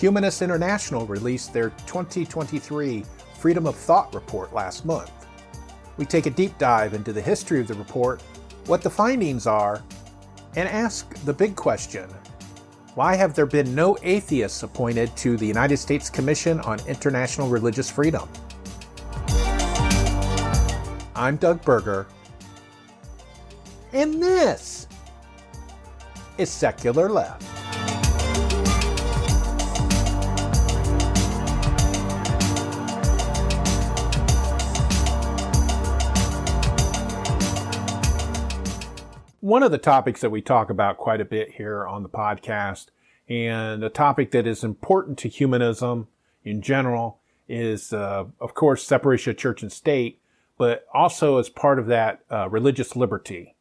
Humanists International released their 2023 Freedom of Thought report last month. We take a deep dive into the history of the report, what the findings are, and ask the big question: why have there been no atheists appointed to the United States Commission on International Religious Freedom? I'm Doug Berger, and this is Secular Left. One of the topics that we talk about quite a bit here on the podcast, and a topic that is important to humanism in general, is, of course, separation of church and state, but also as part of that, religious liberty,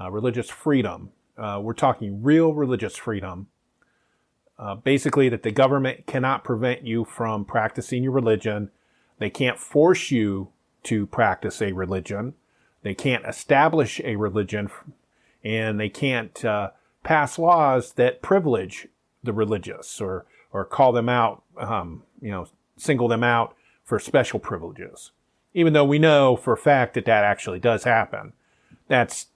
religious freedom. We're talking real religious freedom. Basically, that the government cannot prevent you from practicing your religion. They can't force you to practice a religion. They can't establish a religion. And they can't pass laws that privilege the religious or call them out, single them out for special privileges. Even though we know for a fact that that actually does happen. That's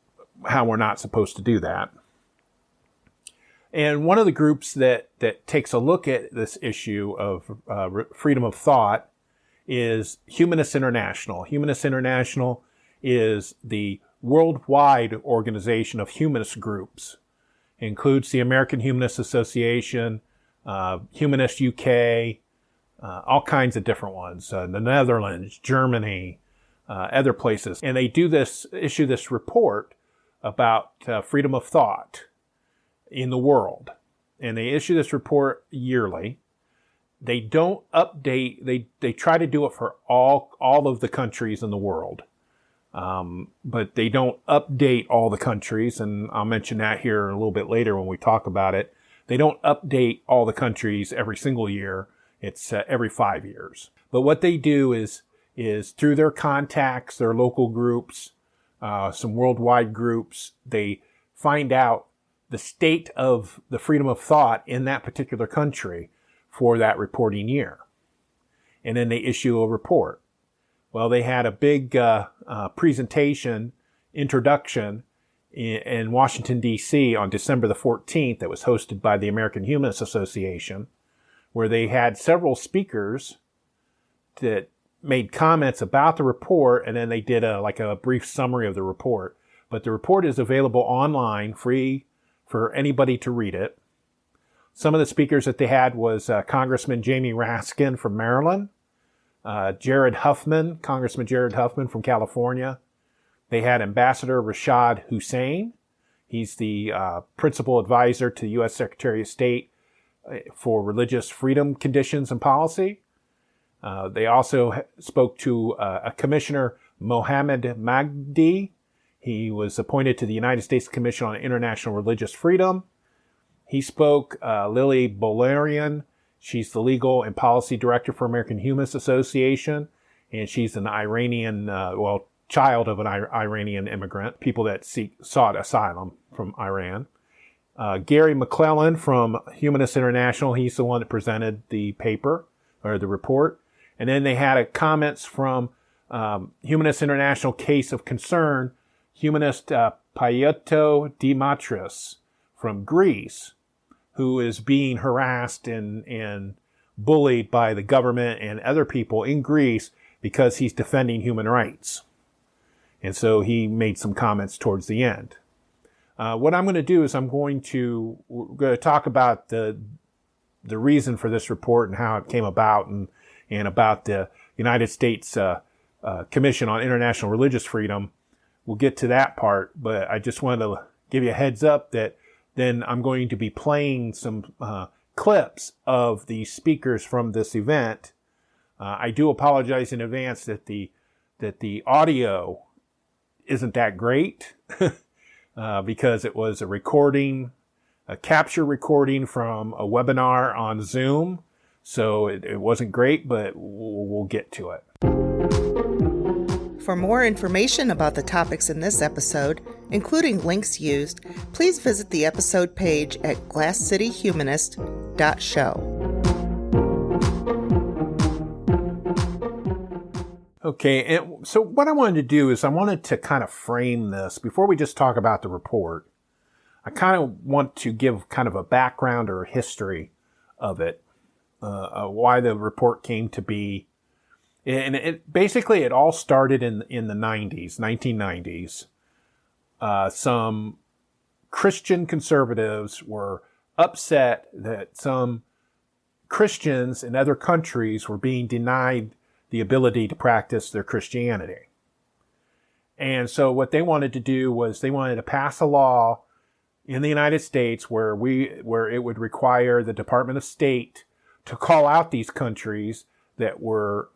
how we're not supposed to do that. And one of the groups that takes a look at this issue of freedom of thought is Humanists International. Humanists International is the worldwide organization of humanist groups. It includes the American Humanist Association, Humanist UK, all kinds of different ones, the Netherlands, Germany, other places. And they issue this report about freedom of thought in the world. And they issue this report yearly. They don't update, they try to do it for all of the countries in the world. But they don't update all the countries, and I'll mention that here a little bit later when we talk about it. They don't update all the countries every single year. It's every 5 years. But what they do is through their contacts, their local groups, some worldwide groups, they find out the state of the freedom of thought in that particular country for that reporting year. And then they issue a report. Well, they had a big introduction in Washington, D.C. on December the 14th that was hosted by the American Humanist Association, where they had several speakers that made comments about the report, and then they did a brief summary of the report. But the report is available online, free for anybody to read it. Some of the speakers that they had was Congressman Jaime Raskin from Maryland, Congressman Jared Huffman from California. They had Ambassador Rashad Hussain. He's the principal advisor to the U.S. Secretary of State for Religious Freedom Conditions and Policy. They also spoke to a Commissioner, Mohammed Magdi. He was appointed to the United States Commission on International Religious Freedom. He spoke Lily Bolarian. She's the Legal and Policy Director for American Humanist Association, and she's an Iranian, child of an Iranian immigrant, people that sought asylum from Iran. Gary McClellan from Humanists International, he's the one that presented the paper, or the report. And then they had comments from Humanists International Case of Concern, Humanist Payeto Dimitris from Greece, who is being harassed and bullied by the government and other people in Greece because he's defending human rights. And so he made some comments towards the end. What I'm going to do is we're going to talk about the reason for this report and how it came about, and about the United States Commission on International Religious Freedom. We'll get to that part, but I just wanted to give you a heads up that then I'm going to be playing some clips of the speakers from this event. I do apologize in advance that the audio isn't that great because it was a capture recording from a webinar on Zoom. So it wasn't great, but we'll get to it. For more information about the topics in this episode, including links used, please visit the episode page at glasscityhumanist.show. Okay, and so what I wanted to do is I wanted to kind of frame this before we just talk about the report. I kind of want to give kind of a background or a history of it, why the report came to be. And it all started in the 1990s. Some Christian conservatives were upset that some Christians in other countries were being denied the ability to practice their Christianity. And so what they wanted to do was they wanted to pass a law in the United States where it would require the Department of State to call out these countries that were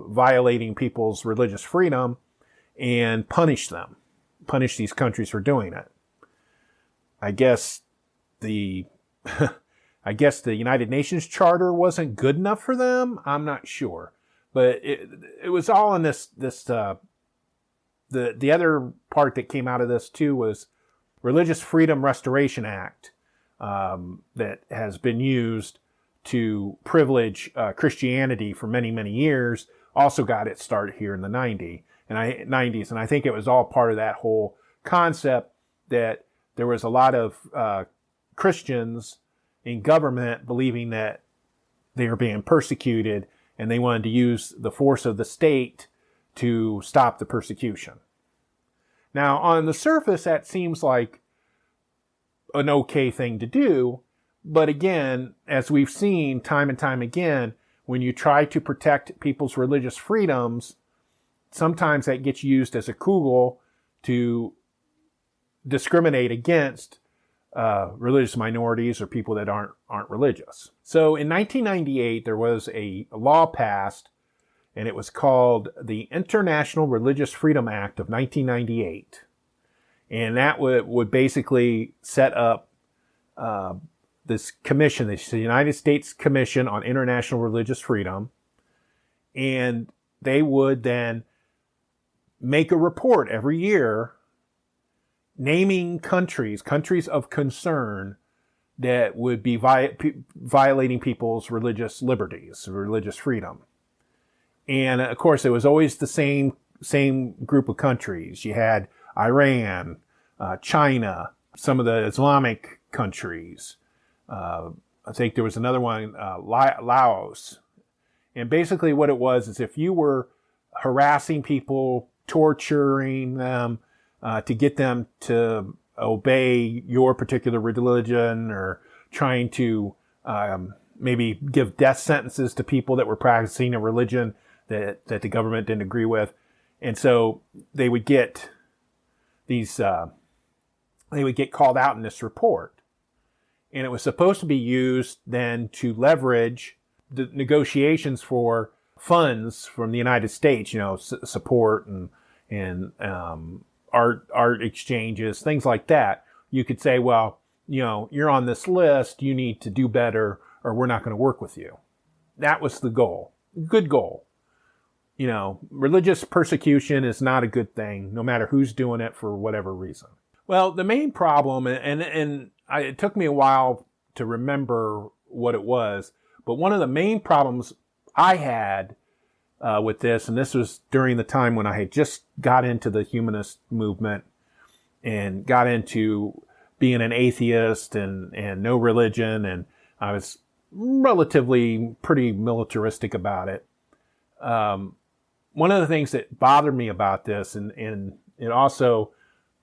violating people's religious freedom and punish these countries for doing it. I guess the United Nations Charter wasn't good enough for them. I'm not sure. But it was all in this the other part that came out of this too was Religious Freedom Restoration Act that has been used to privilege Christianity for many, many years. Also got its start here in the 90s. And I think it was all part of that whole concept that there was a lot of Christians in government believing that they were being persecuted, and they wanted to use the force of the state to stop the persecution. Now, on the surface, that seems like an okay thing to do. But again, as we've seen time and time again, when you try to protect people's religious freedoms, sometimes that gets used as a kugel to discriminate against religious minorities or people that aren't religious. So in 1998, there was a law passed, and it was called the International Religious Freedom Act of 1998. And that would basically set up this commission, the United States Commission on International Religious Freedom. And they would then make a report every year naming countries of concern that would be violating people's religious liberties, religious freedom. And of course, it was always the same group of countries. You had Iran, China, some of the Islamic countries. I think there was another one, Laos. And basically what it was is if you were harassing people, torturing them, to get them to obey your particular religion, or trying to maybe give death sentences to people that were practicing a religion that the government didn't agree with. And so they would get called out in this report. And it was supposed to be used then to leverage the negotiations for funds from the United States, support and art exchanges, things like that. You could say, well, you're on this list, you need to do better, or we're not going to work with you. That was the goal. Good goal. Religious persecution is not a good thing, no matter who's doing it for whatever reason. Well, the main problem, it took me a while to remember what it was, but one of the main problems I had with this, and this was during the time when I had just got into the humanist movement and got into being an atheist and no religion, and I was relatively pretty militaristic about it. One of the things that bothered me about this, and it also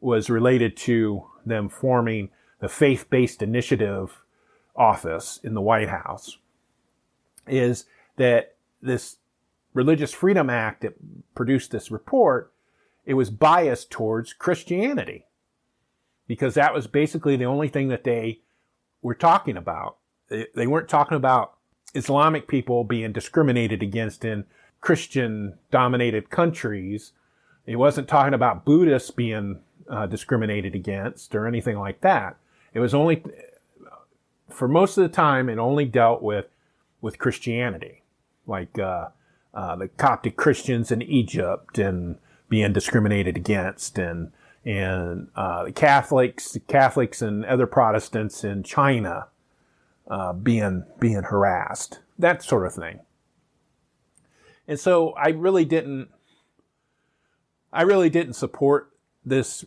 was related to them forming the Faith-Based Initiative office in the White House, is that this Religious Freedom Act that produced this report, it was biased towards Christianity, because that was basically the only thing that they were talking about. They weren't talking about Islamic people being discriminated against in Christian-dominated countries. It wasn't talking about Buddhists being discriminated against or anything like that. It was only, for most of the time, it only dealt with Christianity, like the Coptic Christians in Egypt and being discriminated against, and the Catholics and other Protestants in China being harassed, that sort of thing. And so I really didn't I really didn't support this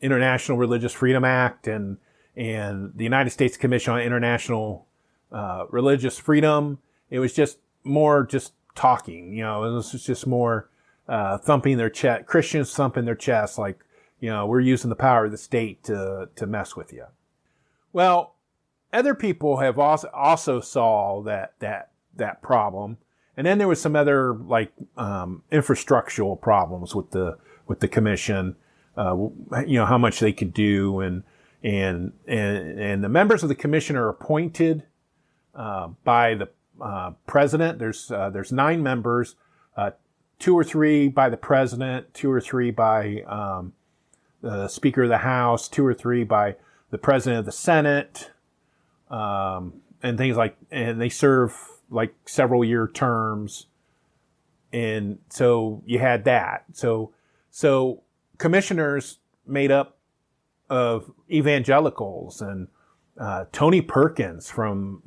International Religious Freedom Act and the United States Commission on International Religious Freedom. It was just more just talking, it was just more thumping their chest, Christians thumping their chest like, we're using the power of the state to mess with you. Well, other people have also saw that problem. And then there was some other infrastructural problems with the commission, how much they could do, and the members of the commission are appointed by the president. There's 9 members, 2 or 3 by the president, 2 or 3 by the Speaker of the House, 2 or 3 by the President of the Senate, and things and they serve several year terms. And so you had that. So commissioners made up of evangelicals, and Tony Perkins from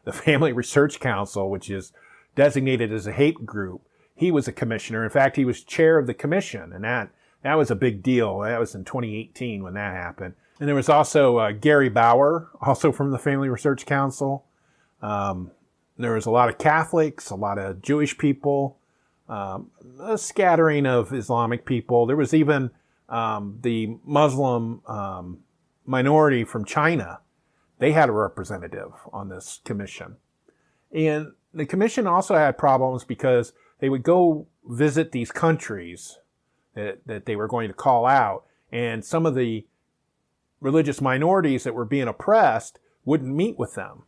the Family Research Council, which is designated as a hate group. He was a commissioner. In fact, he was chair of the commission, and that was a big deal. That was in 2018 when that happened. And there was also Gary Bauer, also from the Family Research Council. There was a lot of Catholics, a lot of Jewish people, a scattering of Islamic people. There was even the Muslim minority from China. They had a representative on this commission. And the commission also had problems because they would go visit these countries that they were going to call out, and some of the religious minorities that were being oppressed wouldn't meet with them.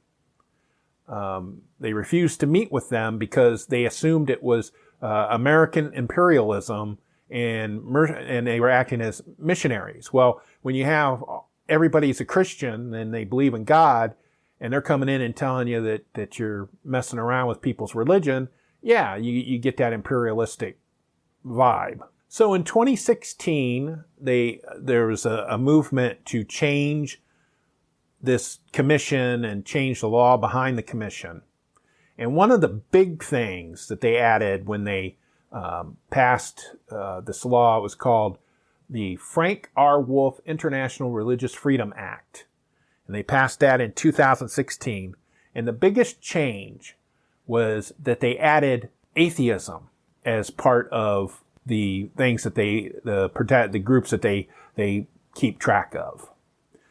They refused to meet with them because they assumed it was American imperialism, and they were acting as missionaries. Well, when you have everybody's a Christian and they believe in God, and they're coming in and telling you that you're messing around with people's religion, yeah, you get that imperialistic vibe. So in 2016, there was a movement to change this commission and change the law behind the commission. And one of the big things that they added when they passed this law was called the Frank R. Wolf International Religious Freedom Act. And they passed that in 2016. And the biggest change was that they added atheism as part of the things that the groups that they keep track of.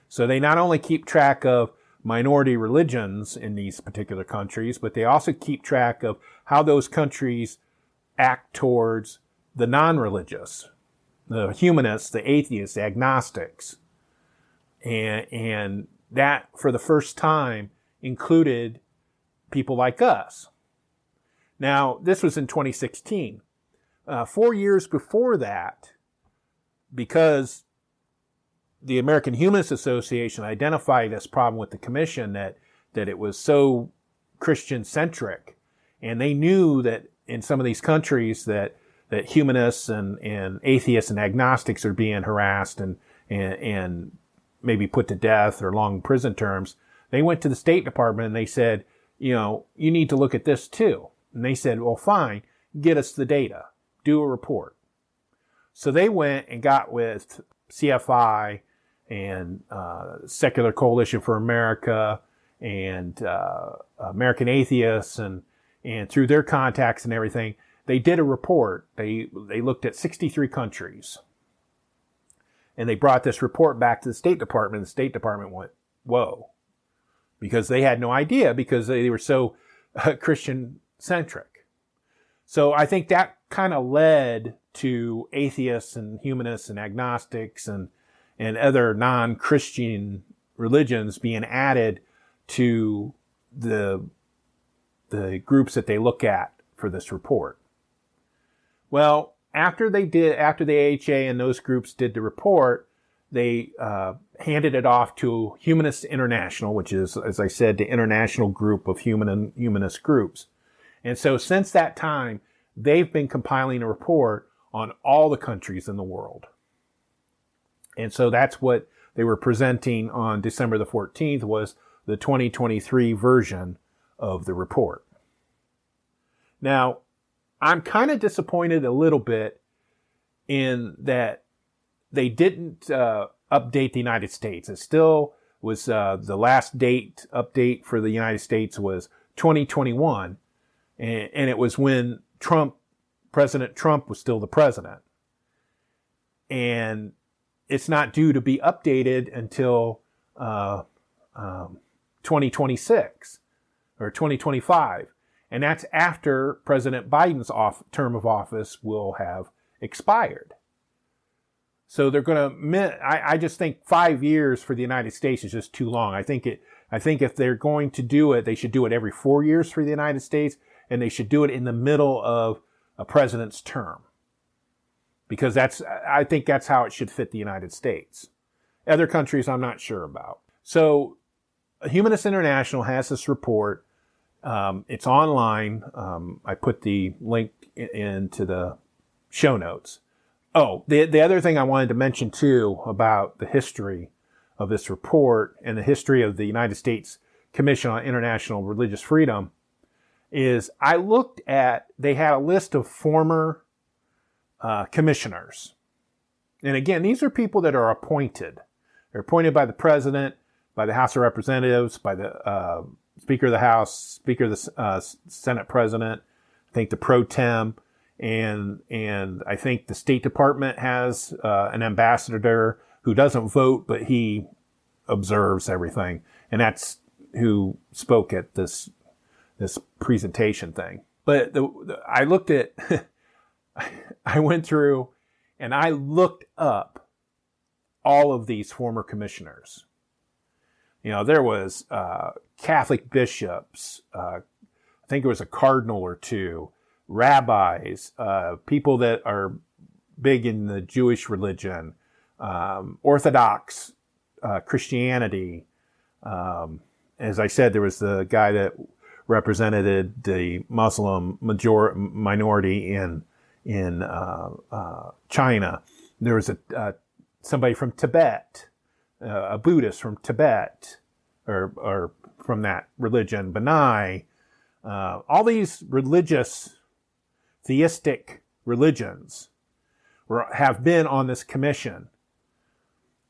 So they not only keep track of minority religions in these particular countries, but they also keep track of how those countries act towards the non-religious, the humanists, the atheists, the agnostics. And that, for the first time, included people like us. Now, this was in 2016. 4 years before that, because the American Humanist Association identified this problem with the commission, that it was so Christian-centric, and they knew that in some of these countries that humanists and atheists and agnostics are being harassed and maybe put to death or long prison terms. They went to the State Department and they said, you need to look at this too. And they said, well, fine, get us the data, do a report. So they went and got with CFI and Secular Coalition for America and American Atheists, and through their contacts and everything, they did a report. They looked at 63 countries. And they brought this report back to the State Department. The State Department went, whoa, because they had no idea, because they were so Christian-centric. So I think that kind of led to atheists and humanists and agnostics and other non-Christian religions being added to the groups that they look at for this report. Well, after the AHA and those groups did the report, they handed it off to Humanists International, which is, as I said, the international group of humanist groups. And so since that time, they've been compiling a report on all the countries in the world. And so that's what they were presenting on December the 14th, was the 2023 version of the report. Now, I'm kind of disappointed a little bit in that they didn't update the United States. It still was the last update for the United States was 2021, and it was when President Trump was still the president. And it's not due to be updated until 2026 or 2025. And that's after President Biden's term of office will have expired. So they're going to, I just think 5 years for the United States is just too long. I think if they're going to do it, they should do it every 4 years for the United States, and they should do it in the middle of a president's term. Because I think that's how it should fit the United States. Other countries, I'm not sure about. So Humanists International has this report. It's online. I put the link into the show notes. Oh, the other thing I wanted to mention too about the history of this report and the history of the United States Commission on International Religious Freedom is they had a list of former commissioners. And again, these are people that are appointed. They're appointed by the president, by the House of Representatives, by the Speaker of the House, Speaker of the Senate President, I think the pro tem, and I think the State Department has an ambassador who doesn't vote, but he observes everything. And that's who spoke at this presentation thing. But I looked at, I went through and I looked up all of these former commissioners. There was Catholic bishops, I think it was a cardinal or two, rabbis, people that are big in the Jewish religion, Orthodox Christianity. As I said, there was the guy that represented the Muslim minority in China. There was somebody from Tibet, a Buddhist from Tibet, or from that religion, Benai. All these religious, theistic religions have been on this commission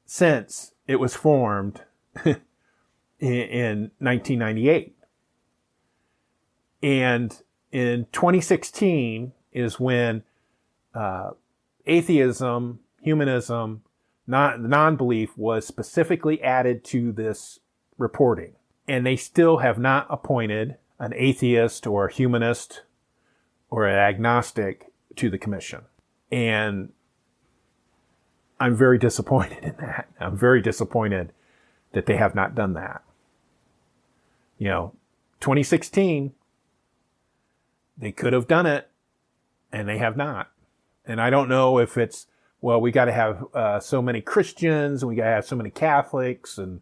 since it was formed in 1998. And in 2016 is when atheism, humanism, non-belief was specifically added to this reporting. And they still have not appointed an atheist or a humanist or an agnostic to the commission. And I'm very disappointed in that. I'm very disappointed that they have not done that. 2016, they could have done it, and they have not. And I don't know if it's, we got to have so many Christians, and we got to have so many Catholics and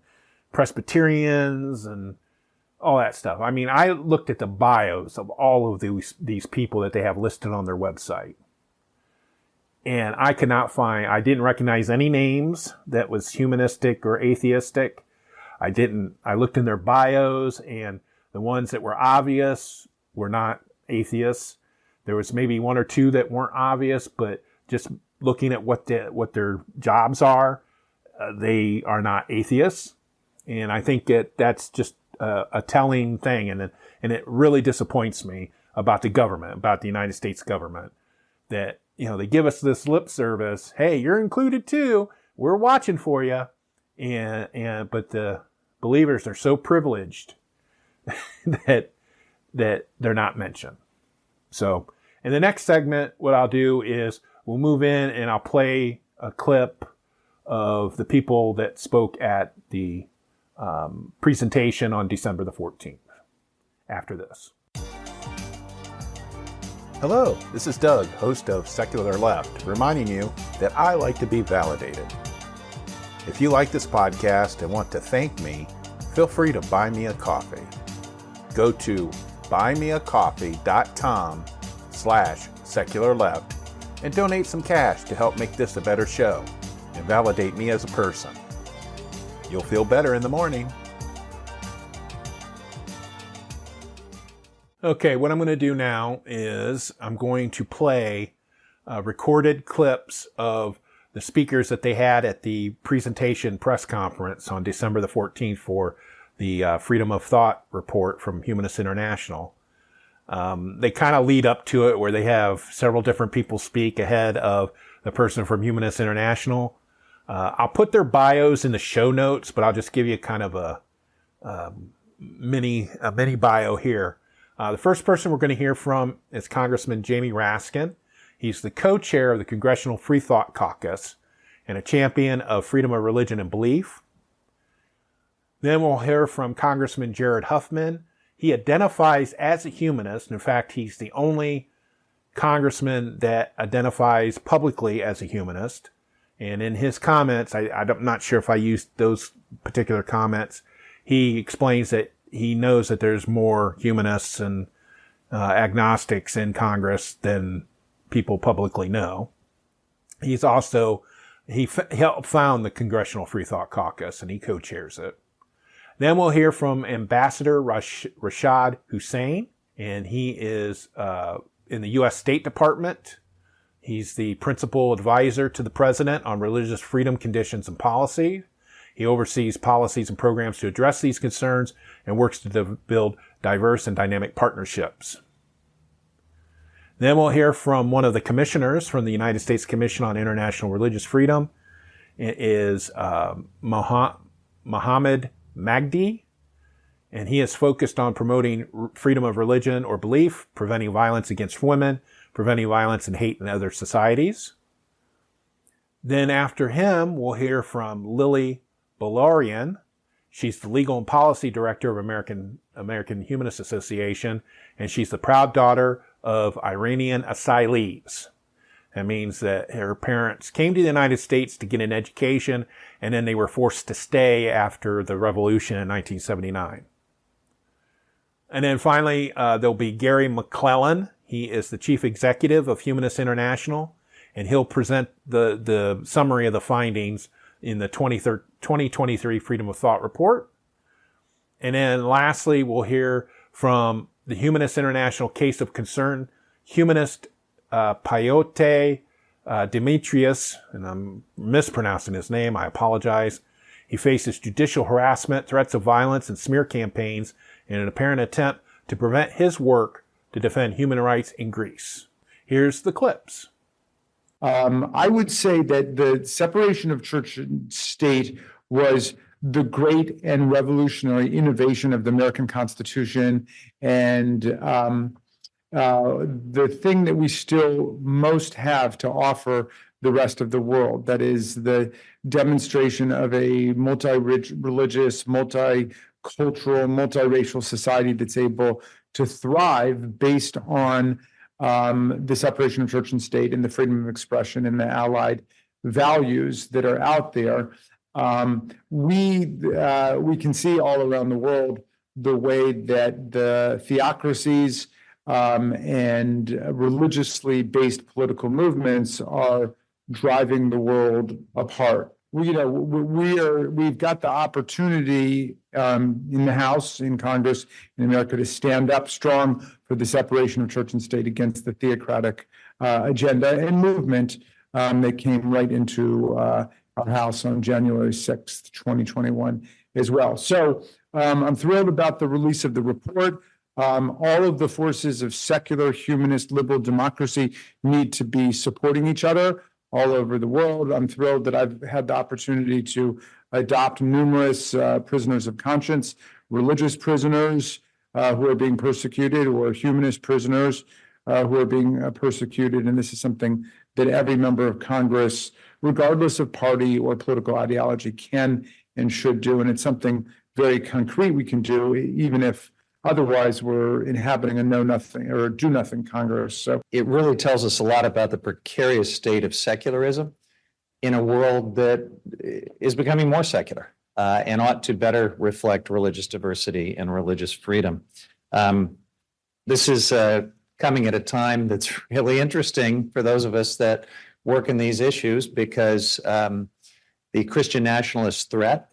Presbyterians and all that stuff. I mean, I looked at the bios of all of these people that they have listed on their website. And I didn't recognize any names that was humanistic or atheistic. I looked in their bios, and the ones that were obvious were not atheists. There was maybe one or two that weren't obvious, but just looking at what their jobs are, they are not atheists. And I think that's just a telling thing. And it really disappoints me about the government, about the United States government, that, they give us this lip service. Hey, you're included too. We're watching for you. But the believers are so privileged that they're not mentioned. So in the next segment, what I'll do is we'll move in and I'll play a clip of the people that spoke at the presentation on December the 14th after this. Hello, this is Doug, host of Secular Left, reminding you that I like to be validated. If you like this podcast and want to thank me, feel free to buy me a coffee. Go to buymeacoffee.com/secularleft and donate some cash to help make this a better show and validate me as a person. You'll feel better in the morning. Okay, what I'm going to do now is I'm going to play recorded clips of the speakers that they had at the presentation press conference on December the 14th for the Freedom of Thought report from Humanists International. They kind of lead up to it where they have several different people speak ahead of the person from Humanists International. I'll put their bios in the show notes, but I'll just give you kind of a mini bio here. The first person we're going to hear from is Congressman Jaime Raskin. He's the co-chair of the Congressional Freethought Caucus and a champion of freedom of religion and belief. Then we'll hear from Congressman Jared Huffman. He identifies as a humanist. In fact, he's the only congressman that identifies publicly as a humanist. And in his comments, I'm not sure if I used those particular comments, he explains that he knows that there's more humanists and agnostics in Congress than people publicly know. He's also, he helped found the Congressional Freethought Caucus, and he co-chairs it. Then we'll hear from Ambassador Rashad Hussain, and he is in the U.S. State Department. He's the principal advisor to the president on religious freedom conditions and policy. He oversees policies and programs to address these concerns and works to build diverse and dynamic partnerships. Then we'll hear from one of the commissioners from the United States Commission on International Religious Freedom. It is Mohammed Magdi, and he is focused on promoting freedom of religion or belief, preventing violence against women, preventing violence and hate in other societies. Then after him, we'll hear from Lily Bolarian. She's the Legal and Policy Director of American Humanist Association, and she's the proud daughter of Iranian asylees. That means that her parents came to the United States to get an education, and then they were forced to stay after the revolution in 1979. And then finally, there'll be Gary McClellan. He is the chief executive of Humanists International, and he'll present the summary of the findings in the 2023 Freedom of Thought report. And then lastly, we'll hear from the Humanists International Case of Concern, Humanist Pyote Demetrius, and I'm mispronouncing his name, I apologize. He faces judicial harassment, threats of violence, and smear campaigns in an apparent attempt to prevent his work to defend human rights in Greece. Here's the clips. I would say that the separation of church and state was the great and revolutionary innovation of the American Constitution, and the thing that we still most have to offer the rest of the world. That is the demonstration of a multi-religious, multicultural, multiracial society that's able to thrive based on the separation of church and state and the freedom of expression and the allied values that are out there. We can see all around the world the way that the theocracies and religiously based political movements are driving the world apart. We've got the opportunity in the House, in Congress, in America to stand up strong for the separation of church and state against the theocratic agenda and movement that came right into our House on January 6th, 2021 as well. So I'm thrilled about the release of the report. All of the forces of secular, humanist, liberal democracy need to be supporting each other all over the world. I'm thrilled that I've had the opportunity to adopt numerous prisoners of conscience, religious prisoners who are being persecuted, or humanist prisoners who are being persecuted. And this is something that every member of Congress, regardless of party or political ideology, can and should do. And it's something very concrete we can do, even if otherwise we're inhabiting a know-nothing or do-nothing Congress. So it really tells us a lot about the precarious state of secularism in a world that is becoming more secular and ought to better reflect religious diversity and religious freedom. This is coming at a time that's really interesting for those of us that work in these issues, because the Christian Nationalist threat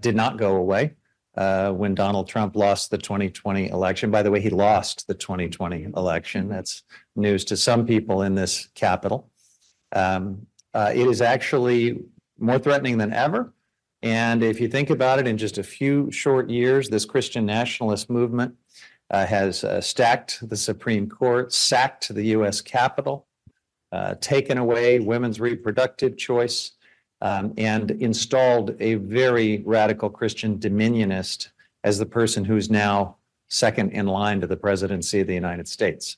did not go away. when Donald Trump lost the 2020 election. By the way, he lost the 2020 election. That's news to some people in this Capitol. It is actually more threatening than ever. And if you think about it, in just a few short years, this Christian nationalist movement has stacked the Supreme Court, sacked the U.S. Capitol, taken away women's reproductive choice, and installed a very radical Christian dominionist as the person who's now second in line to the presidency of the United States.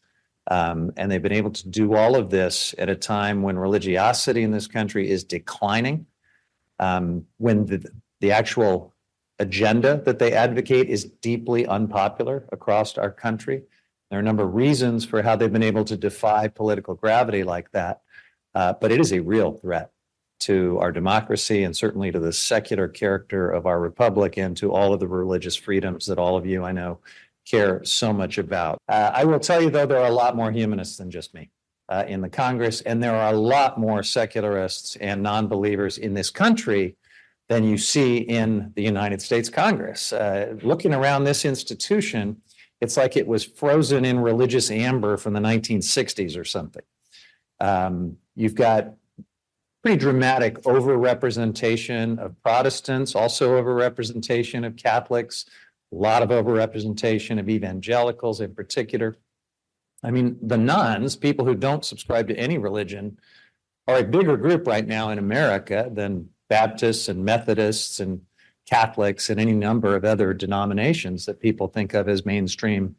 And they've been able to do all of this at a time when religiosity in this country is declining, when the actual agenda that they advocate is deeply unpopular across our country. There are a number of reasons for how they've been able to defy political gravity like that, but it is a real threat to our democracy and certainly to the secular character of our republic and to all of the religious freedoms that all of you, I know, care so much about. I will tell you, though, there are a lot more humanists than just me in the Congress, and there are a lot more secularists and non-believers in this country than you see in the United States Congress. Looking around this institution, it's like it was frozen in religious amber from the 1960s or something. You've got pretty dramatic overrepresentation of Protestants, also overrepresentation of Catholics, a lot of overrepresentation of evangelicals in particular. I mean, the nones, people who don't subscribe to any religion, are a bigger group right now in America than Baptists and Methodists and Catholics and any number of other denominations that people think of as mainstream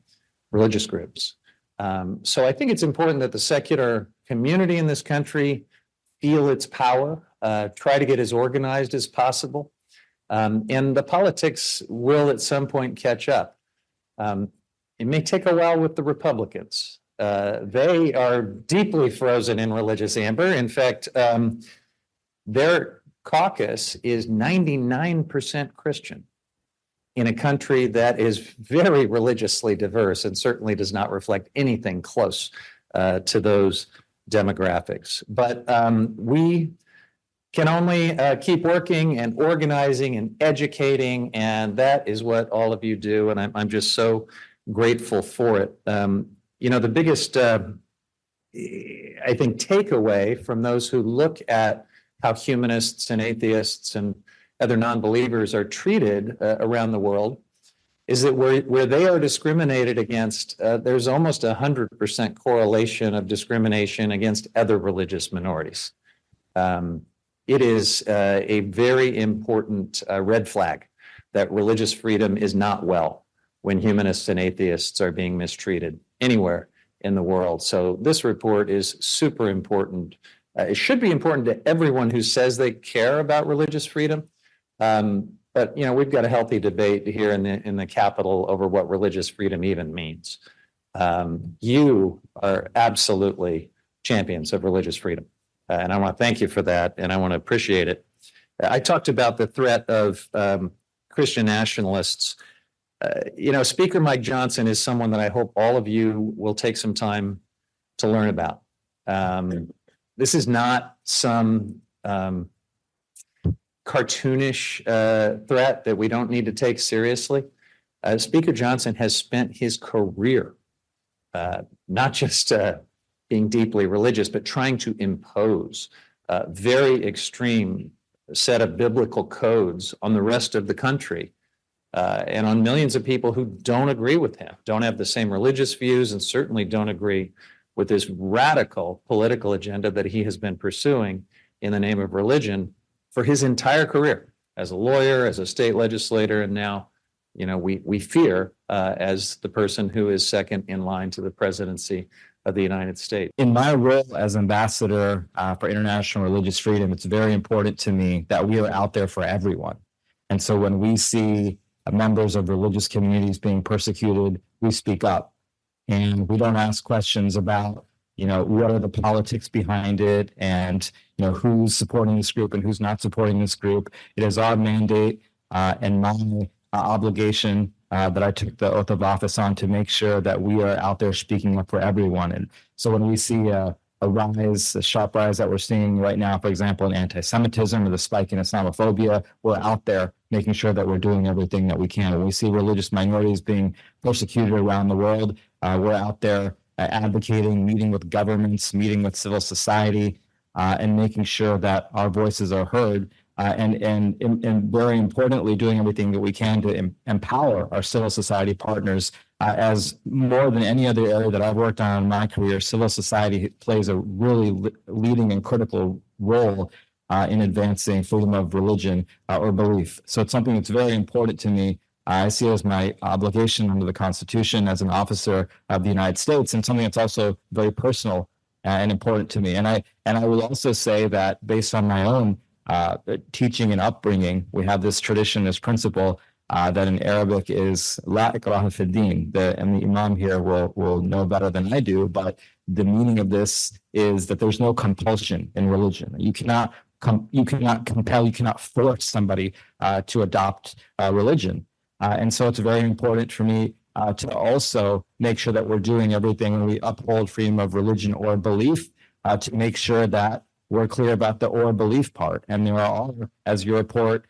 religious groups. So I think it's important that the secular community in this country feel its power, try to get as organized as possible. And the politics will at some point catch up. It may take a while with the Republicans. They are deeply frozen in religious amber. In fact, their caucus is 99% Christian in a country that is very religiously diverse and certainly does not reflect anything close to those demographics. But we can only keep working and organizing and educating, and that is what all of you do, and I'm just so grateful for it. You know, the biggest, I think, takeaway from those who look at how humanists and atheists and other non-believers are treated around the world is that where they are discriminated against, there's almost 100% correlation of discrimination against other religious minorities. It is a very important red flag that religious freedom is not well when humanists and atheists are being mistreated anywhere in the world. So this report is super important. It should be important to everyone who says they care about religious freedom. But, you know, we've got a healthy debate here in the Capitol over what religious freedom even means. You are absolutely champions of religious freedom. And I want to thank you for that, and I want to appreciate it. I talked about the threat of Christian nationalists. You know, Speaker Mike Johnson is someone that I hope all of you will take some time to learn about. This is not some cartoonish threat that we don't need to take seriously. Speaker Johnson has spent his career not just being deeply religious, but trying to impose a very extreme set of biblical codes on the rest of the country and on millions of people who don't agree with him, don't have the same religious views, and certainly don't agree with this radical political agenda that he has been pursuing in the name of religion for his entire career as a lawyer, as a state legislator, and now, you know, we fear as the person who is second in line to the presidency of the United States. In my role as ambassador for international religious freedom, it's very important to me that we are out there for everyone. And so when we see members of religious communities being persecuted, we speak up. And we don't ask questions about, you know, what are the politics behind it and, you know, who's supporting this group and who's not supporting this group. It is our mandate and my obligation that I took the oath of office on to make sure that we are out there speaking up for everyone. And so when we see a sharp rise that we're seeing right now, for example, in anti-Semitism or the spike in Islamophobia, we're out there making sure that we're doing everything that we can. When we see religious minorities being persecuted around the world, we're out there advocating, meeting with governments, meeting with civil society, and making sure that our voices are heard. And very importantly, doing everything that we can to empower our civil society partners. As more than any other area that I've worked on in my career, civil society plays a really leading and critical role in advancing freedom of religion or belief. So it's something that's very important to me. I see it as my obligation under the Constitution as an officer of the United States, and something that's also very personal and important to me. And I will also say that based on my own teaching and upbringing, we have this tradition, this principle that in Arabic is la ikraha fi din. And the Imam here will know better than I do, but the meaning of this is that there's no compulsion in religion. You cannot compel, you cannot force somebody to adopt religion. And so it's very important for me to also make sure that we're doing everything when we uphold freedom of religion or belief to make sure that we're clear about the or belief part. And there are, as your report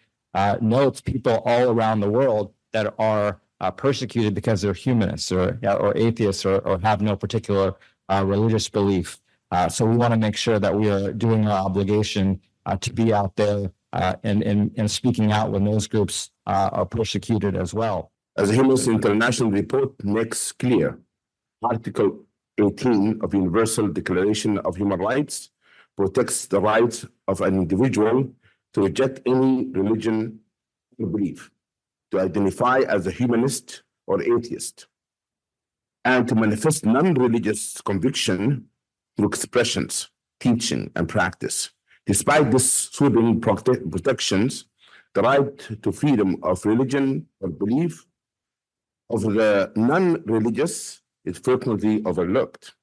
notes, people all around the world that are persecuted because they're humanists or atheists or have no particular religious belief. So we want to make sure that we are doing our obligation to be out there and speaking out when those groups are persecuted as well. As the Humanists International report makes clear, Article 18 of Universal Declaration of Human Rights protects the rights of an individual to reject any religion or belief, to identify as a humanist or atheist, and to manifest non-religious conviction through expressions, teaching, and practice. Despite this sweeping protections, the right to freedom of religion or belief of the non-religious is frequently overlooked.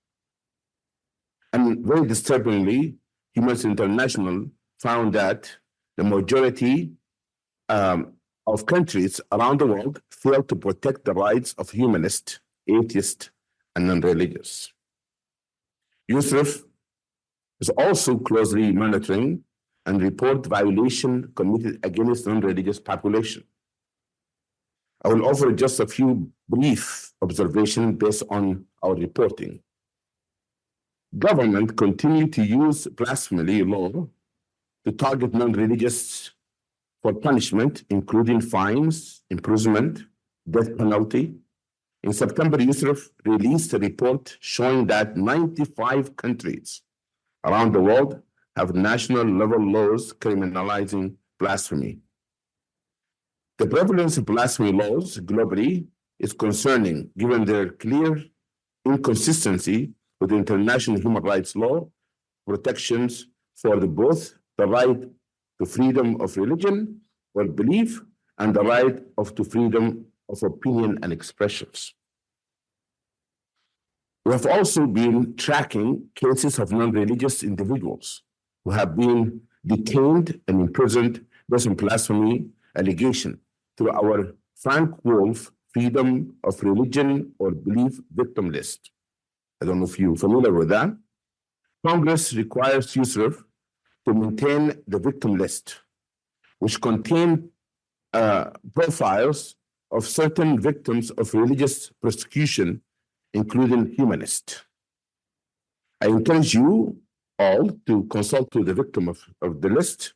And very disturbingly, Humanists International found that the majority of countries around the world fail to protect the rights of humanists, atheists, and non-religious. USRIF is also closely monitoring and report violation committed against non-religious population. I will offer just a few brief observations based on our reporting. Government continue to use blasphemy law to target non-religious for punishment, including fines, imprisonment, death penalty. In September, USRIF released a report showing that 95 countries around the world have national level laws criminalizing blasphemy. The prevalence of blasphemy laws globally is concerning, given their clear inconsistency with international human rights law protections for both the right to freedom of religion or belief and the right to freedom of opinion and expressions. We have also been tracking cases of non-religious individuals who have been detained and imprisoned based on blasphemy allegation through our Frank Wolf Freedom of Religion or Belief Victim List. I don't know if you're familiar with that. Congress requires USRIF to maintain the victim list, which contain profiles of certain victims of religious persecution, including humanists. I encourage you all to consult with the victim of the list,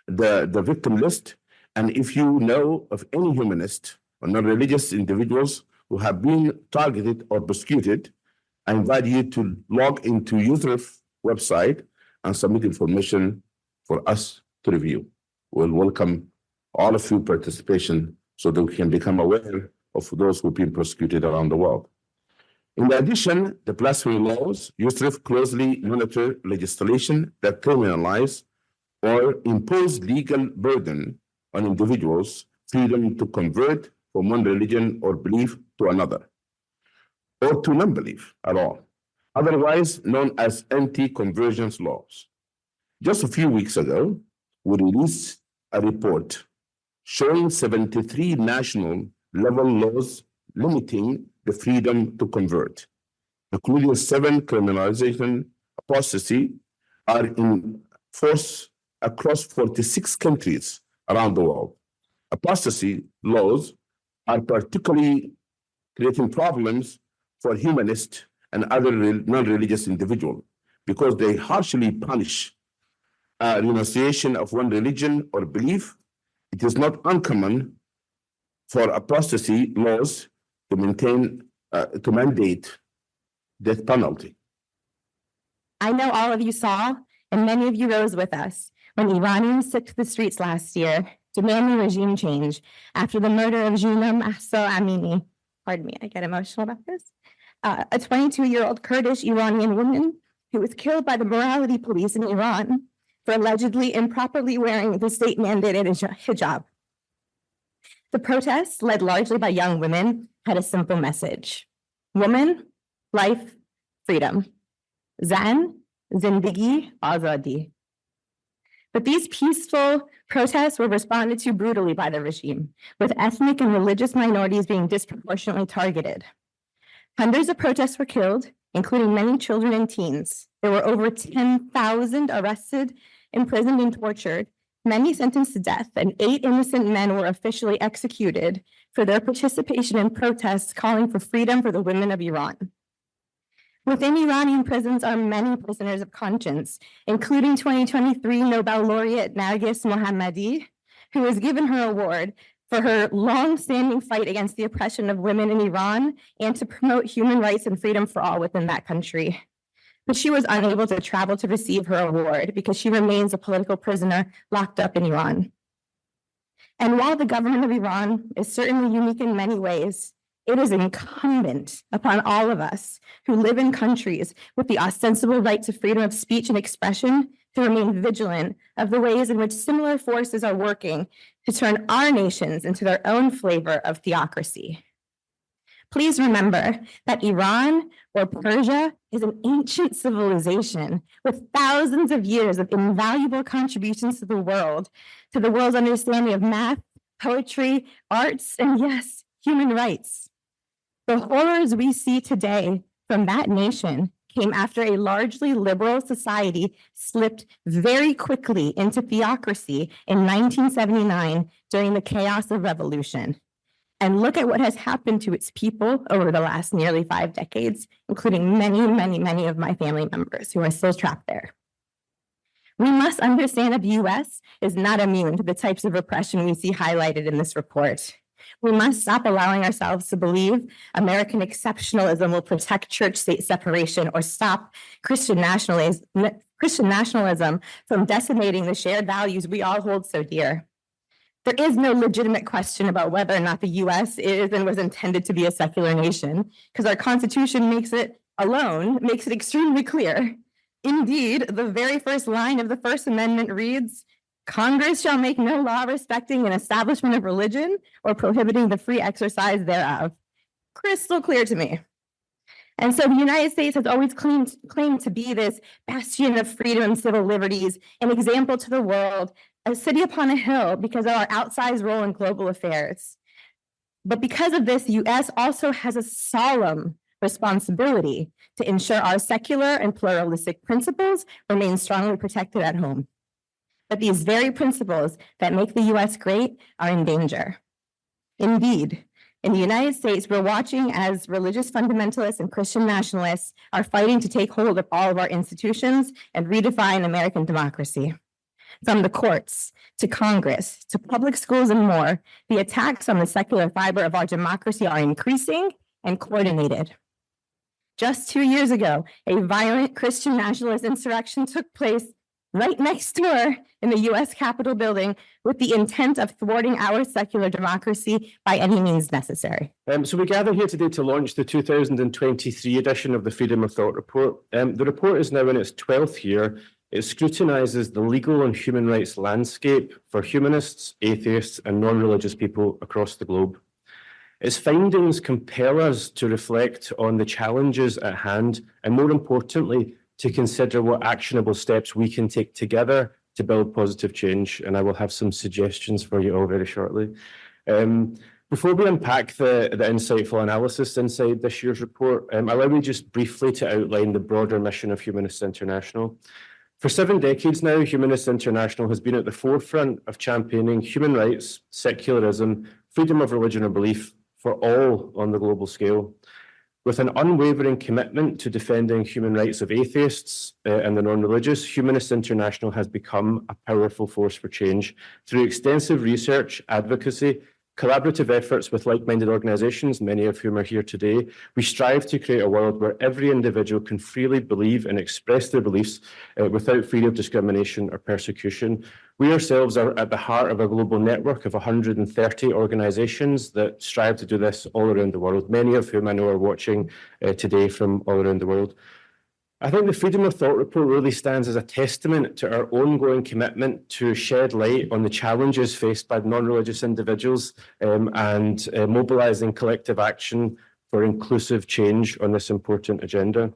the victim list, and if you know of any humanist or non-religious individuals who have been targeted or persecuted, I invite you to log into USRIF website and submit information for us to review. We'll welcome all of you participation so that we can become aware of those who've been persecuted around the world. In addition, the blasphemy laws, USRIF closely monitor legislation that criminalize or impose legal burden on individuals' freedom to convert from one religion or belief to another, or to non-belief at all, otherwise known as anti-conversion laws. Just a few weeks ago, we released a report showing 73 national level laws limiting the freedom to convert, including 7 criminalization apostasy, are in force across 46 countries around the world. Apostasy laws are particularly creating problems for humanists and other non-religious individuals because they harshly punish renunciation of one religion or belief. It is not uncommon for apostasy laws to mandate death penalty. I know all of you saw, and many of you rose with us, when Iranians took to the streets last year, demanding regime change after the murder of Gina Mahsa Amini. Pardon me, I get emotional about this. A 22-year-old Kurdish Iranian woman who was killed by the morality police in Iran for allegedly improperly wearing the state-mandated hijab. The protests, led largely by young women, had a simple message. Woman, life, freedom. Zan, zindagi, azadi. But these peaceful protests were responded to brutally by the regime, with ethnic and religious minorities being disproportionately targeted. Hundreds of protests were killed, including many children and teens. There were over 10,000 arrested, imprisoned, and tortured, many sentenced to death, and 8 innocent men were officially executed for their participation in protests calling for freedom for the women of Iran. Within Iranian prisons are many prisoners of conscience, including 2023 Nobel laureate Narges Mohammadi, who was given her award for her long-standing fight against the oppression of women in Iran and to promote human rights and freedom for all within that country. But she was unable to travel to receive her award because she remains a political prisoner locked up in Iran. And while the government of Iran is certainly unique in many ways, it is incumbent upon all of us who live in countries with the ostensible right to freedom of speech and expression to remain vigilant of the ways in which similar forces are working to turn our nations into their own flavor of theocracy. Please remember that Iran or Persia is an ancient civilization with thousands of years of invaluable contributions to the world's understanding of math, poetry, arts, and yes, human rights. The horrors we see today from that nation came after a largely liberal society slipped very quickly into theocracy in 1979 during the chaos of revolution. And look at what has happened to its people over the last nearly 5 decades, including many of my family members who are still trapped there. We must understand that the US is not immune to the types of repression we see highlighted in this report. We must stop allowing ourselves to believe American exceptionalism will protect church-state separation or stop Christian nationalism from decimating the shared values we all hold so dear. There is no legitimate question about whether or not the US is and was intended to be a secular nation, because our Constitution makes it extremely clear. Indeed, the very first line of the First Amendment reads, Congress shall make no law respecting an establishment of religion or prohibiting the free exercise thereof. Crystal clear to me. And so the United States has always claimed to be this bastion of freedom and civil liberties, an example to the world, a city upon a hill because of our outsized role in global affairs. But because of this, the US also has a solemn responsibility to ensure our secular and pluralistic principles remain strongly protected at home. But these very principles that make the US great are in danger. Indeed, in the United States, we're watching as religious fundamentalists and Christian nationalists are fighting to take hold of all of our institutions and redefine American democracy. From the courts to Congress to public schools and more, the attacks on the secular fiber of our democracy are increasing and coordinated. Just 2 years ago, a violent Christian nationalist insurrection took place right next door in the US Capitol building with the intent of thwarting our secular democracy by any means necessary. So we gather here today to launch the 2023 edition of the Freedom of Thought Report. The report is now in its 12th year. It scrutinizes the legal and human rights landscape for humanists, atheists, and non-religious people across the globe. Its findings compel us to reflect on the challenges at hand, and more importantly, to consider what actionable steps we can take together to build positive change. And I will have some suggestions for you all very shortly. Before we unpack the insightful analysis inside this year's report, allow me just briefly to outline the broader mission of Humanists International. For 7 decades now, Humanists International has been at the forefront of championing human rights, secularism, freedom of religion or belief for all on the global scale. With an unwavering commitment to defending human rights of atheists and the non-religious, Humanists International has become a powerful force for change. Through extensive research, advocacy, collaborative efforts with like-minded organizations, many of whom are here today, we strive to create a world where every individual can freely believe and express their beliefs without fear of discrimination or persecution. We ourselves are at the heart of a global network of 130 organizations that strive to do this all around the world, many of whom I know are watching today from all around the world. I think the Freedom of Thought report really stands as a testament to our ongoing commitment to shed light on the challenges faced by non-religious individuals and mobilizing collective action for inclusive change on this important agenda.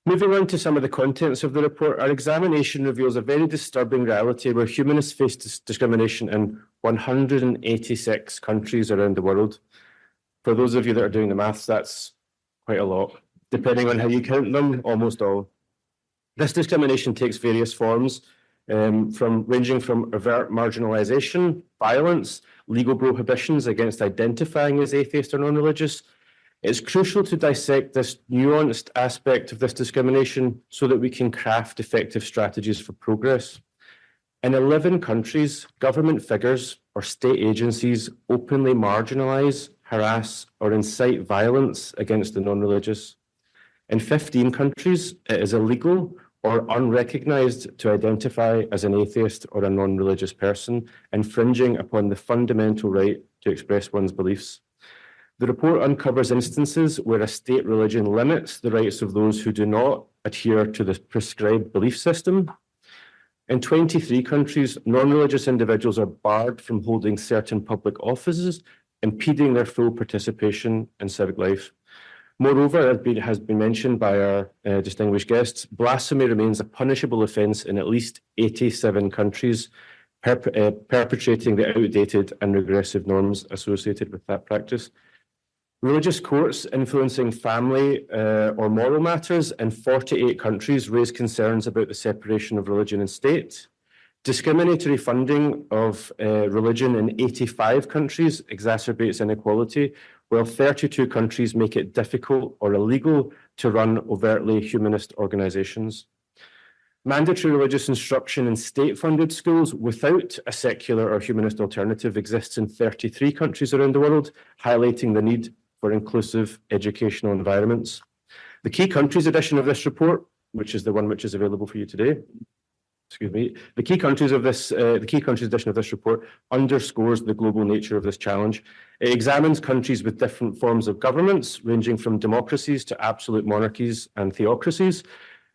Moving on to some of the contents of the report, our examination reveals a very disturbing reality where humanists face discrimination in 186 countries around the world. For those of you that are doing the maths, that's quite a lot. Depending on how you count them, almost all. This discrimination takes various forms, ranging from overt marginalization, violence, legal prohibitions against identifying as atheist or non-religious. It's crucial to dissect this nuanced aspect of this discrimination so that we can craft effective strategies for progress. In 11 countries, government figures or state agencies openly marginalize, harass, or incite violence against the non-religious. In 15 countries, it is illegal or unrecognized to identify as an atheist or a non-religious person, infringing upon the fundamental right to express one's beliefs. The report uncovers instances where a state religion limits the rights of those who do not adhere to the prescribed belief system. In 23 countries, non-religious individuals are barred from holding certain public offices, impeding their full participation in civic life. Moreover, as has been mentioned by our distinguished guests, blasphemy remains a punishable offence in at least 87 countries, perpetrating the outdated and regressive norms associated with that practice. Religious courts influencing family or moral matters in 48 countries raise concerns about the separation of religion and state. Discriminatory funding of religion in 85 countries exacerbates inequality, while 32 countries make it difficult or illegal to run overtly humanist organizations. Mandatory religious instruction in state-funded schools without a secular or humanist alternative exists in 33 countries around the world, highlighting the need for inclusive educational environments. The Key Countries edition of this report, which is the one which is available for you today, the Key Countries edition of this report underscores the global nature of this challenge. It examines countries with different forms of governments, ranging from democracies to absolute monarchies and theocracies.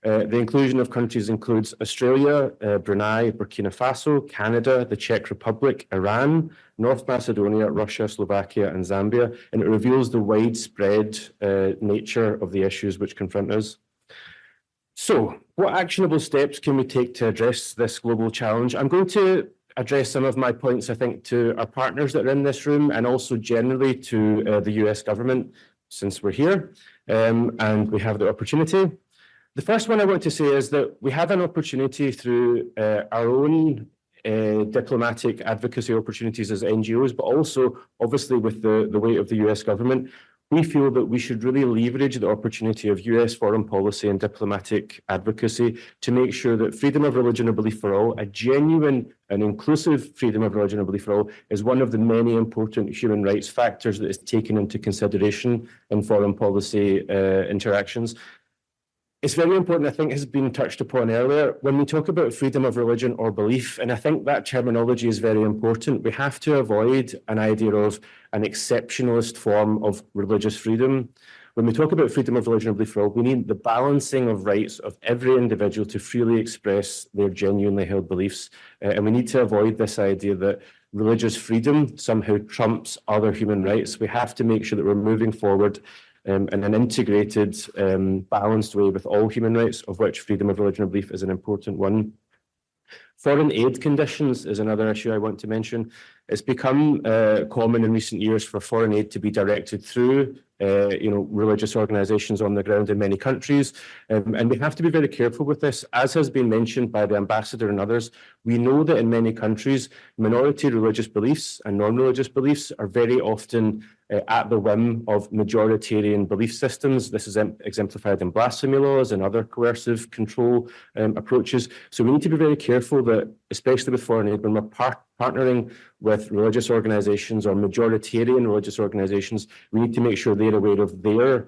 The inclusion of countries includes Australia, Brunei, Burkina Faso, Canada, the Czech Republic, Iran, North Macedonia, Russia, Slovakia, and Zambia, and it reveals the widespread nature of the issues which confront us. So, what actionable steps can we take to address this global challenge? I'm going to address some of my points, I think, to our partners that are in this room and also generally to the US government, since we're here and we have the opportunity. The first one I want to say is that we have an opportunity through our own diplomatic advocacy opportunities as NGOs, but also obviously with the weight of the US government. We feel that we should really leverage the opportunity of US foreign policy and diplomatic advocacy to make sure that freedom of religion or belief for all, a genuine and inclusive freedom of religion or belief for all, is one of the many important human rights factors that is taken into consideration in foreign policy interactions. It's very important, I think, has been touched upon earlier, when we talk about freedom of religion or belief, and I think that terminology is very important, we have to avoid an idea of an exceptionalist form of religious freedom. When we talk about freedom of religion or belief for all, we need the balancing of rights of every individual to freely express their genuinely held beliefs. And we need to avoid this idea that religious freedom somehow trumps other human rights. We have to make sure that we're moving forward in an integrated, balanced way with all human rights, of which freedom of religion or belief is an important one. Foreign aid conditions is another issue I want to mention. It's become common in recent years for foreign aid to be directed through religious organizations on the ground in many countries. And we have to be very careful with this. As has been mentioned by the ambassador and others, we know that in many countries, minority religious beliefs and non-religious beliefs are very often at the whim of majoritarian belief systems. This is exemplified in blasphemy laws and other coercive control approaches. So we need to be very careful that, especially with foreign aid, when we're partnering with religious organizations or majoritarian religious organizations, we need to make sure they're aware of their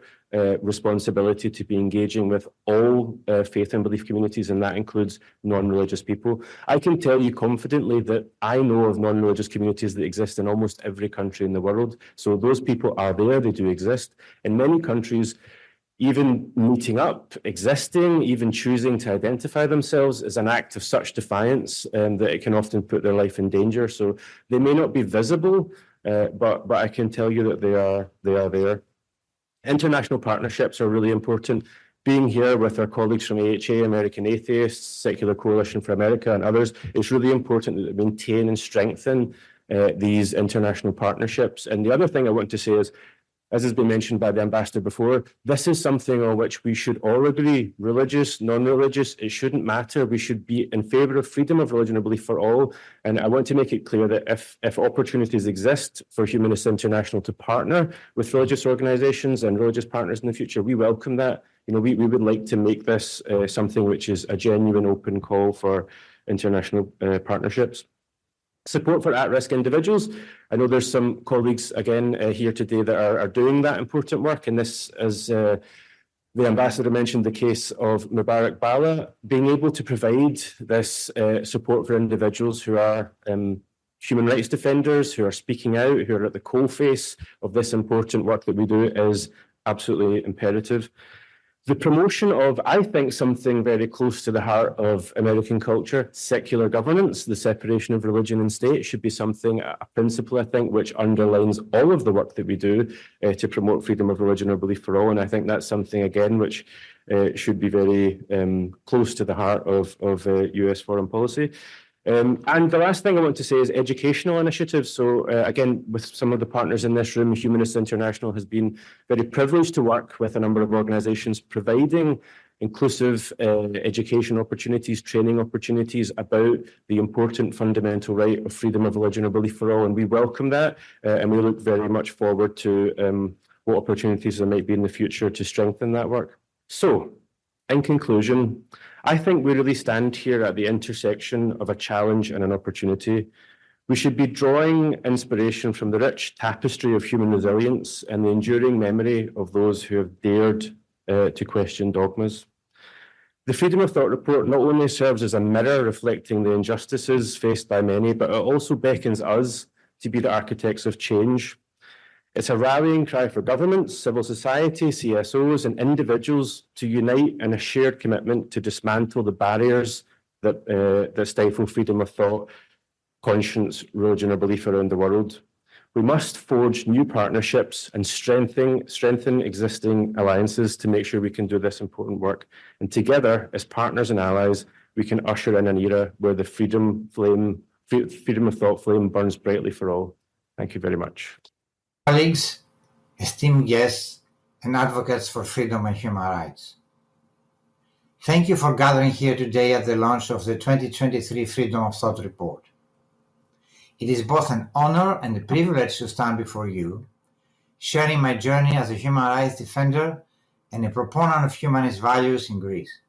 responsibility to be engaging with all faith and belief communities, and that includes non-religious people. I can tell you confidently that I know of non-religious communities that exist in almost every country in the world. So those people are there, they do exist. In many countries, even meeting up, existing, even choosing to identify themselves is an act of such defiance that it can often put their life in danger. So they may not be visible, but I can tell you that they are there. International partnerships are really important. Being here with our colleagues from AHA, American Atheists, Secular Coalition for America, and others, it's really important that we maintain and strengthen these international partnerships. And the other thing I want to say is, as has been mentioned by the ambassador before, this is something on which we should all agree, religious, non-religious, it shouldn't matter. We should be in favor of freedom of religion or belief for all. And I want to make it clear that if opportunities exist for Humanists International to partner with religious organizations and religious partners in the future, we welcome that. We would like to make this something which is a genuine open call for international partnerships. Support for at-risk individuals. I know there's some colleagues, again, here today that are doing that important work. And this, as the ambassador mentioned, the case of Mubarak Bala, being able to provide this support for individuals who are human rights defenders, who are speaking out, who are at the coalface of this important work that we do is absolutely imperative. The promotion of, I think, something very close to the heart of American culture, secular governance, the separation of religion and state, should be something, a principle, I think, which underlines all of the work that we do to promote freedom of religion or belief for all. And I think that's something, again, which should be very close to the heart of US foreign policy. And the last thing I want to say is educational initiatives. So again, with some of the partners in this room, Humanists International has been very privileged to work with a number of organizations providing inclusive education opportunities, training opportunities about the important fundamental right of freedom of religion or belief for all. And we welcome that, and we look very much forward to what opportunities there might be in the future to strengthen that work. So, in conclusion, I think we really stand here at the intersection of a challenge and an opportunity. We should be drawing inspiration from the rich tapestry of human resilience and the enduring memory of those who have dared to question dogmas. The Freedom of Thought report not only serves as a mirror reflecting the injustices faced by many, but it also beckons us to be the architects of change. It's a rallying cry for governments, civil society, CSOs, and individuals to unite in a shared commitment to dismantle the barriers that stifle freedom of thought, conscience, religion, or belief around the world. We must forge new partnerships and strengthen existing alliances to make sure we can do this important work. And together, as partners and allies, we can usher in an era where the freedom of thought flame burns brightly for all. Thank you very much. Colleagues, esteemed guests, and advocates for freedom and human rights. Thank you for gathering here today at the launch of the 2023 Freedom of Thought Report. It is both an honor and a privilege to stand before you, sharing my journey as a human rights defender and a proponent of humanist values in Greece.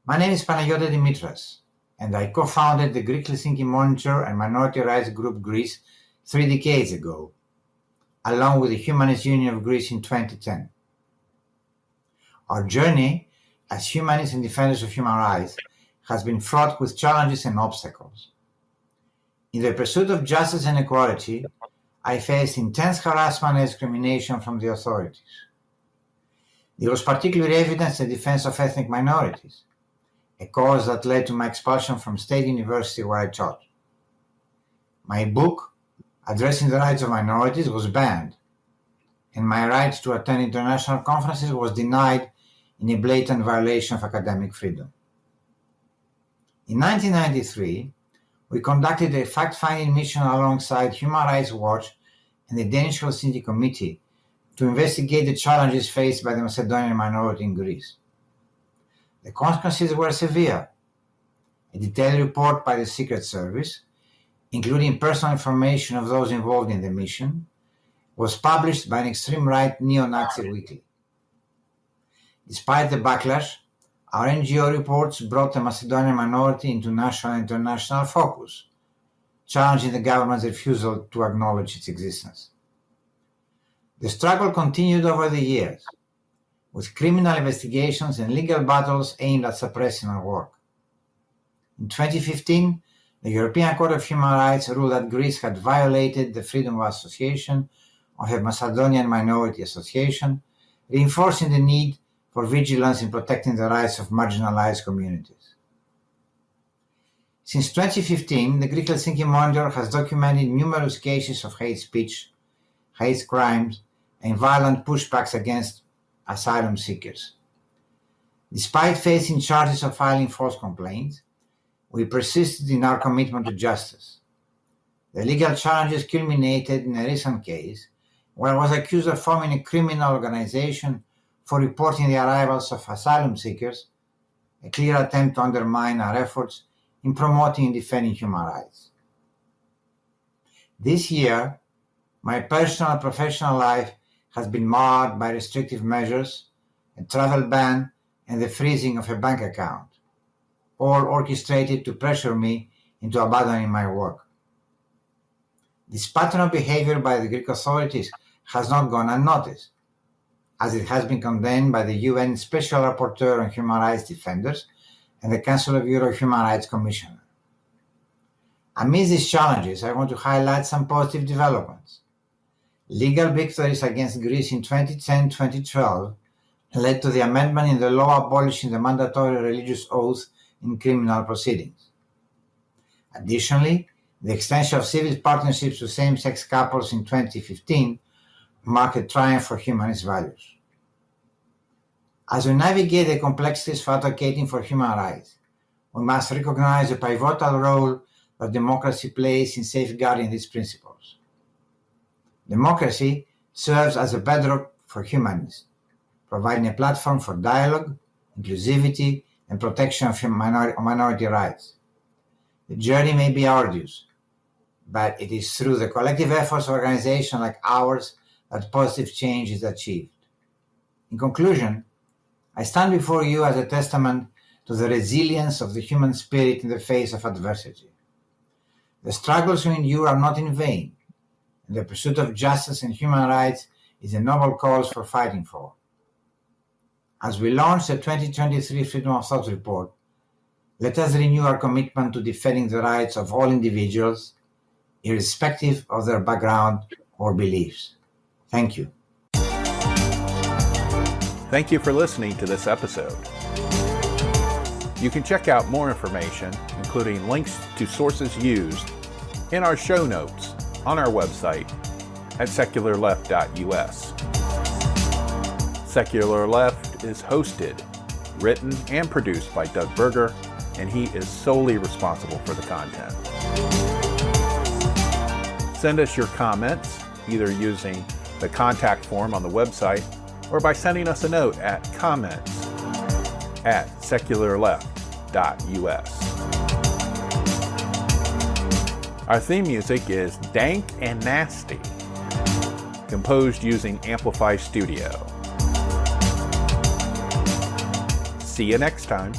My name is Panagiotis Dimitras, and I co-founded the Greek Helsinki Monitor and Minority Rights Group Greece 3 decades ago, along with the Humanist Union of Greece in 2010. Our journey as humanists and defenders of human rights has been fraught with challenges and obstacles. In the pursuit of justice and equality, I faced intense harassment and discrimination from the authorities. There was particularly evidence in defense of ethnic minorities, a cause that led to my expulsion from State University where I taught. My book, Addressing the Rights of Minorities, was banned, and my right to attend international conferences was denied in a blatant violation of academic freedom. In 1993, we conducted a fact-finding mission alongside Human Rights Watch and the Danish Helsinki Committee to investigate the challenges faced by the Macedonian minority in Greece. The consequences were severe. A detailed report by the Secret Service, including personal information of those involved in the mission, was published by an extreme-right neo-Nazi weekly. Despite the backlash, our NGO reports brought the Macedonian minority into national and international focus, challenging the government's refusal to acknowledge its existence. The struggle continued over the years, with criminal investigations and legal battles aimed at suppressing our work. In 2015, the European Court of Human Rights ruled that Greece had violated the freedom of association of a Macedonian minority association, reinforcing the need for vigilance in protecting the rights of marginalized communities. Since 2015, the Greek Helsinki Monitor has documented numerous cases of hate speech, hate crimes, and violent pushbacks against asylum seekers. Despite facing charges of filing false complaints, we persisted in our commitment to justice. The legal challenges culminated in a recent case where I was accused of forming a criminal organization for reporting the arrivals of asylum seekers, a clear attempt to undermine our efforts in promoting and defending human rights. This year, my personal and professional life has been marred by restrictive measures, a travel ban, and the freezing of a bank account, all orchestrated to pressure me into abandoning my work. This pattern of behavior by the Greek authorities has not gone unnoticed, as it has been condemned by the UN Special Rapporteur on Human Rights Defenders and the Council of Europe Human Rights Commissioner. Amidst these challenges, I want to highlight some positive developments. Legal victories against Greece in 2010-2012 led to the amendment in the law abolishing the mandatory religious oath in criminal proceedings. Additionally, the extension of civil partnerships to same-sex couples in 2015 marked a triumph for humanist values. As we navigate the complexities for advocating for human rights, we must recognize the pivotal role that democracy plays in safeguarding these principles. Democracy serves as a bedrock for humanists, providing a platform for dialogue, inclusivity, and protection of minority rights. The journey may be arduous, but it is through the collective efforts of organizations like ours that positive change is achieved. In conclusion, I stand before you as a testament to the resilience of the human spirit in the face of adversity. The struggles we endure are not in vain, and the pursuit of justice and human rights is a noble cause for fighting for. As we launch the 2023 Freedom of Thought Report, let us renew our commitment to defending the rights of all individuals, irrespective of their background or beliefs. Thank you. Thank you for listening to this episode. You can check out more information, including links to sources used, in our show notes on our website at secularleft.us. Secular Left is hosted, written, and produced by Doug Berger, and he is solely responsible for the content. Send us your comments, either using the contact form on the website or by sending us a note at comments@secularleft.us. Our theme music is Dank and Nasty, composed using Amplify Studio. See you next time.